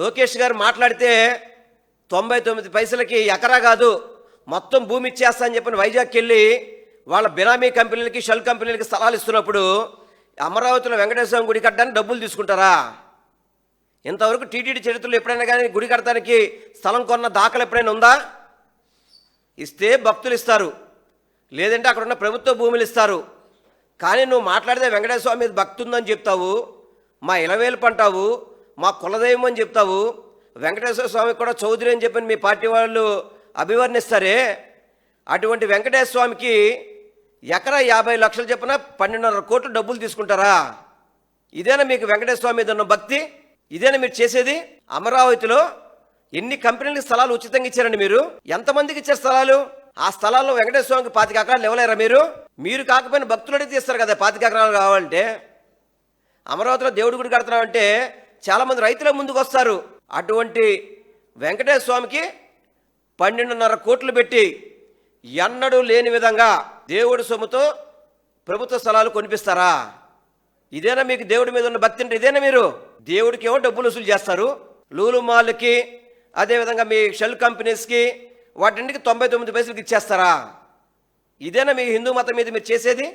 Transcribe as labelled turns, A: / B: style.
A: లోకేష్ గారు మాట్లాడితే 99 పైసలకి ఎకరా కాదు మొత్తం భూమి ఇచ్చేస్తా అని చెప్పిన వైజాగ్కి వెళ్ళి వాళ్ళ బినామీ కంపెనీలకి షెల్ కంపెనీలకి స్థలాలు ఇస్తున్నప్పుడు అమరావతిలో వెంకటేశ్వర గుడి కట్టడానికి డబ్బులు తీసుకుంటారా? ఇంతవరకు టీటీడీ చరిత్రలో ఎప్పుడైనా కానీ గుడి కట్టడానికి స్థలం కొన్న దాఖలు ఎప్పుడైనా ఉందా? ఇస్తే భక్తులు ఇస్తారు, లేదంటే అక్కడ ఉన్న ప్రభుత్వ భూములు ఇస్తారు. కానీ నువ్వు మాట్లాడితే వెంకటేశ్వర స్వామి మీద భక్తి ఉందని చెప్తావు, మా ఇలవేలుపు అంటావు, మా కులదైవం అని చెప్తావు. వెంకటేశ్వర స్వామికి కూడా చౌదరి అని చెప్పి మీ పార్టీ వాళ్ళు అభివర్ణిస్తారే. అటువంటి వెంకటేశ్వర స్వామికి ఎకరా 50 లక్షలు చెప్పిన 12.5 కోట్లు డబ్బులు తీసుకుంటారా? ఇదేనా మీకు వెంకటేశ్వర స్వామి మీద ఉన్న భక్తి? ఇదేనా మీరు చేసేది? అమరావతిలో ఎన్ని కంపెనీలకు స్థలాలు ఉచితంగా ఇచ్చారండి మీరు? ఎంతమందికి ఇచ్చారు స్థలాలు? ఆ స్థలాల్లో వెంకటేశ్వర స్వామికి 25 ఎకరాలు ఇవ్వలేరా మీరు? మీరు కాకపోయినా భక్తులు అడిగితే ఇస్తారు కదా 25 ఎకరాలు కావాలంటే. అమరావతిలో దేవుడి గుడి కడుతున్నామంటే చాలామంది రైతులే ముందుకు వస్తారు. అటువంటి వెంకటేశ్వర స్వామికి 12.5 కోట్లు పెట్టి ఎన్నడూ లేని విధంగా దేవుడి సొమ్ముతో ప్రభుత్వ స్థలాలు కొనిపిస్తారా? ఇదేనా మీకు దేవుడి మీద ఉన్న భక్తి అంటే? ఇదేనా మీరు? దేవుడికి ఏమో డబ్బులు వసూలు చేస్తారు, లూలు మాల్కి అదేవిధంగా మీ షెల్ కంపెనీస్కి వాటింటికి 99 పైసలకి ఇచ్చేస్తారా? ఇదేనా మీ హిందూ మతం మీద మీరు చేసేది?